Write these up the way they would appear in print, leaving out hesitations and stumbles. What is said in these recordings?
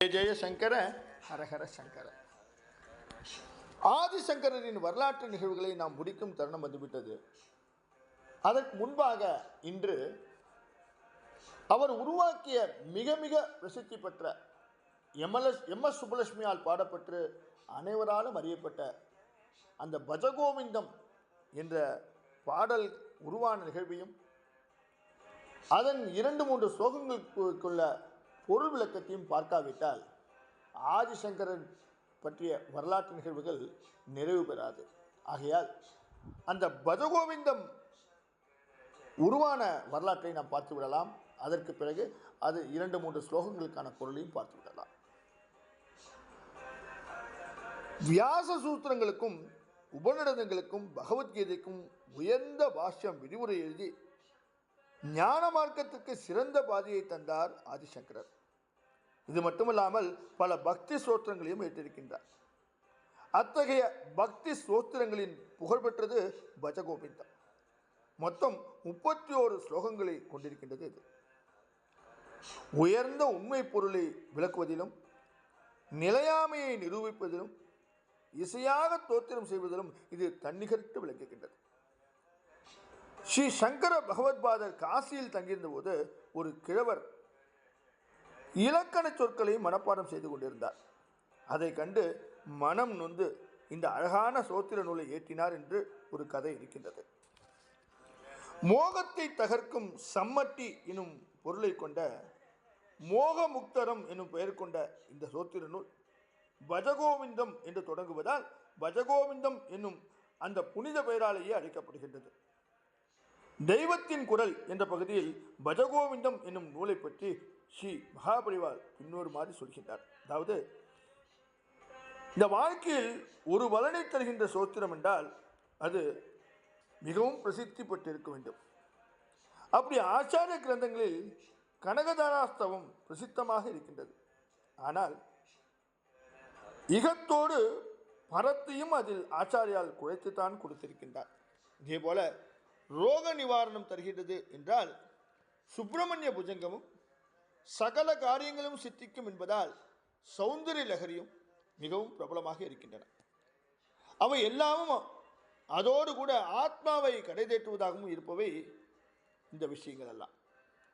ஜெய ஜெய சங்கர ஹரஹர சங்கர. ஆதிசங்கரின் வரலாற்று நிகழ்வுகளை நாம் முடிக்கும் தருணம் வந்துவிட்டது. அதற்கு முன்பாக இன்று அவர் உருவாக்கிய மிக மிக பிரசித்தி பெற்ற எம்.எஸ். சுப்புலட்சுமியால் பாடப்பட்டு அனைவராலும் அறியப்பட்ட அந்த பஜகோவிந்தம் என்ற பாடல் உருவான நிகழ்வையும் அதன் 2-3 ஸ்லோகங்களுக்குள்ள பொருள் விளக்கத்தையும் பார்க்காவிட்டால் ஆதிசங்கரன் பற்றிய வரலாற்று நிகழ்வுகள் நிறைவு பெறாது. ஆகையால் அந்த பஜகோவிந்தம் உருவான வரலாற்றை நாம் பார்த்து விடலாம். அதற்கு பிறகு அது 2-3 ஸ்லோகங்களுக்கான பொருளையும் பார்த்து விடலாம். வியாச சூத்திரங்களுக்கும் உபநிடதங்களுக்கும் பகவத்கீதைக்கும் உயர்ந்த பாஷ்யம் விரிவுரை எழுதி ஞான மார்க்கத்துக்கு சிறந்த பாதையை தந்தார் ஆதிசங்கரர். இது மட்டுமல்லாமல் பல பக்தி ஸ்தோத்திரங்களையும் ஏற்றிருக்கின்றார். அத்தகைய பக்தி ஸ்தோத்திரங்களின் புகழ்பெற்றது பஜகோவிந்தம். மொத்தம் 31 ஸ்லோகங்களை கொண்டிருக்கின்றது. இது உயர்ந்த உண்மை பொருளை விளக்குவதிலும் நிலையாமையை நிரூபிப்பதிலும் இசையாக தோத்திரம் செய்வதிலும் இது தன்னிகர்த்து விளக்குகின்றது. ஸ்ரீ சங்கர பகவத்பாதர் காசியில் தங்கியிருந்த போது ஒரு கிழவர் இலக்கண சொற்களை மனப்பாடம் செய்து கொண்டிருந்தார். அதை கண்டு மனம் நொந்து இந்த அழகான சோத்திர நூலை ஏற்றினார் என்று ஒரு கதை இருக்கின்றது. மோகத்தை தகர்க்கும் சம்மட்டி எனும் பொருளை கொண்ட மோகமுக்தரம் எனும் பெயர் கொண்ட இந்த சோத்திர நூல் பஜகோவிந்தம் என்று தொடங்குவதால் பஜகோவிந்தம் என்னும் அந்த புனித பெயராலேயே அழைக்கப்படுகின்றது. தெய்வத்தின் குரல் என்ற பகுதியில் பஜகோவிந்தம் என்னும் நூலை பற்றி ஸ்ரீ மகாபரிவால் பின்னொரு மாதிரி சொல்கின்றார். அதாவது, இந்த வாழ்க்கையில் ஒரு பலனை தருகின்ற சோத்திரம் என்றால் அது மிகவும் பிரசித்தி பெற்றிருக்க வேண்டும். அப்படி ஆச்சாரிய கிரந்தங்களில் கனகதாராஸ்தவம் பிரசித்தமாக இருக்கின்றது. ஆனால் இகத்தோடு பரத்தையும் அதில் ஆச்சாரியால் குறைத்துத்தான் கொடுத்திருக்கின்றார். இதே போல ரோக நிவாரணம் தருகின்றது என்றால் சுப்பிரமணிய புஜங்கமும் சகல காரியங்களும் சித்திக்கும் என்பதால் சௌந்தரிய லகரியும் மிகவும் பிரபலமாக இருக்கின்றன. அவை எல்லாமும் அதோடு கூட ஆத்மாவை கடைதேற்றுவதாகவும் இருப்பவை இந்த விஷயங்கள் எல்லாம்.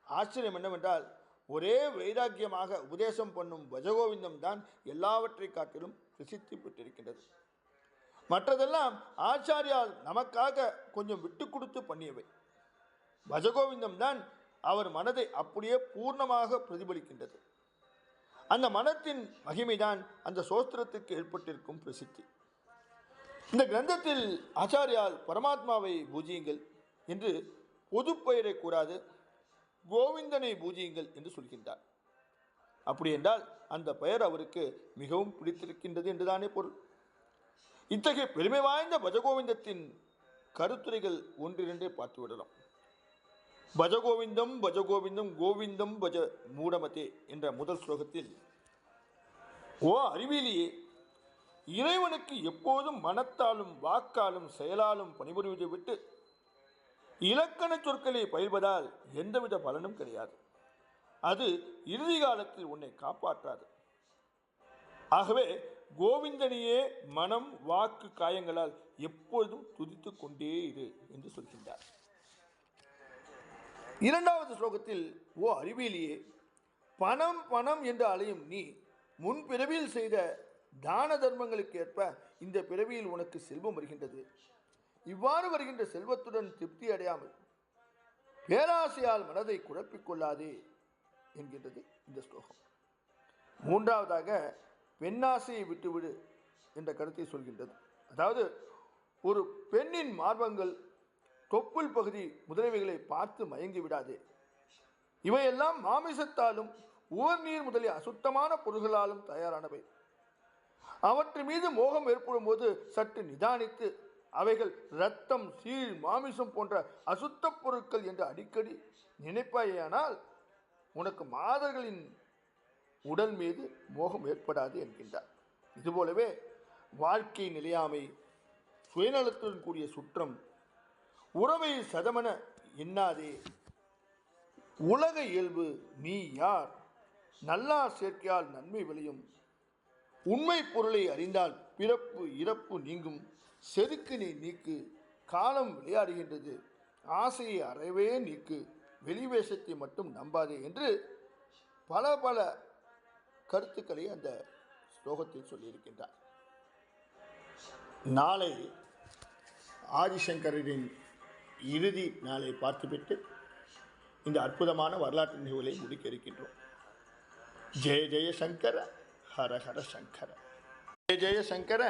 ஆச்சரியம் என்னவென்றால் ஒரே வைராக்கியமாக உபதேசம் பண்ணும் பஜகோவிந்தம் தான் எல்லாவற்றை காட்டிலும் பிரசித்தி பெற்றிருக்கின்றது. மற்றதெல்லாம் ஆச்சாரியால் நமக்காக கொஞ்சம் விட்டு கொடுத்து பண்ணியவை. பஜகோவிந்தம் தான் அவர் மனதை அப்படியே பூர்ணமாக பிரதிபலிக்கின்றது. அந்த மனத்தின் மகிமைதான் அந்த சோஸ்திரத்துக்கு ஏற்பட்டிருக்கும் பிரசித்தி. இந்த கிரந்தத்தில் ஆச்சாரியால் பரமாத்மாவை பூஜியுங்கள் என்று பொது பெயரை கூறாது கோவிந்தனை பூஜியுங்கள் என்று சொல்கின்றார். அப்படி என்றால் அந்த பெயர் அவருக்கு மிகவும் பிடித்திருக்கின்றது என்றுதானே பொருள். இத்தகைய பெருமை வாய்ந்த பஜகோவிந்தத்தின் கருத்துரைகள் 1-2 பார்த்து விடலாம். பஜகோவிந்தம் பஜகோவிந்தம் கோவிந்தம் பஜ மூடமதே என்ற முதல் ஸ்லோகத்தில், ஓ அறிவியலியே, இறைவனுக்கு எப்போதும் மனத்தாலும் வாக்காலும் செயலாலும் பணிபுரிவதை விட்டு இலக்கண சொற்களை பயில்வதால் எந்தவித பலனும் கிடையாது. அது இறுதி காலத்தில் உன்னை காப்பாற்றாது. ஆகவே கோவிந்தனையே மனம் வாக்கு காயங்களால் எப்பொழுதும் துதித்து கொண்டே இரு என்று சொல்கின்றார். 2வது ஸ்லோகத்தில், ஓ அறிவியலியே, பணம் பணம் என்று அலையும் நீ முன் பிறவியில் செய்த தான தர்மங்களுக்கு ஏற்ப இந்த பிறவியில் உனக்கு செல்வம் வருகின்றது. இவ்வாறு வருகின்ற செல்வத்துடன் திருப்தி அடையாமல் பேராசையால் மனதை குழப்பிக்கொள்ளாதே என்கின்றது இந்த ஸ்லோகம். 3வதாக பெண்ணாசையை விட்டுவிடு என்ற கருத்தை சொல்கின்றது. அதாவது, ஒரு பெண்ணின் மார்பங்கள், தொப்புள் பகுதி முதலியவைகளை பார்த்து மயங்கி விடாதே. இவையெல்லாம் மாமிசத்தாலும் உவர்நீர் முதலிய அசுத்தமான பொருள்களாலும் தயாரானவை. அவற்றின் மீது மோகம் ஏற்படும் போது சற்று நிதானித்து அவைகள் இரத்தம், சீழ், மாமிசம் போன்ற அசுத்த பொருட்கள் என்று அடிக்கடி நினைப்பாயானால் உனக்கு மாதர்களின் உடல் மீது மோகம் ஏற்படாது என்கின்றார். இதுபோலவே வாழ்க்கை நிலையாமை, சுயநலத்துடன் கூடிய சுற்றம், உறவை சதமென எண்ணாதே, உலக இயல்பு, நீ யார், நல்லார் சேர்க்கையால் நன்மை விளையும். உண்மை பொருளை அறிந்தால் பிறப்பு இறப்பு நீங்கும். செருக்கினை நீக்கு, காலம் விளையாடுகின்றது. ஆசையை அறவே நீக்கு, வெளிவேஷத்தை மட்டும் நம்பாதே என்று பல பல கருத்துக்களை அந்த ஸ்லோகத்தில் சொல்லியிருக்கின்றார். நாளை ஆதிசங்கரின் இறுதி நாளை பார்த்துவிட்டு இந்த அற்புதமான வரலாற்று நிகழ்வுகளை முடிக்க இருக்கின்றோம். ஜெய ஜெய சங்கர, ஹர ஹர சங்கர. ஜெய ஜெய சங்கர,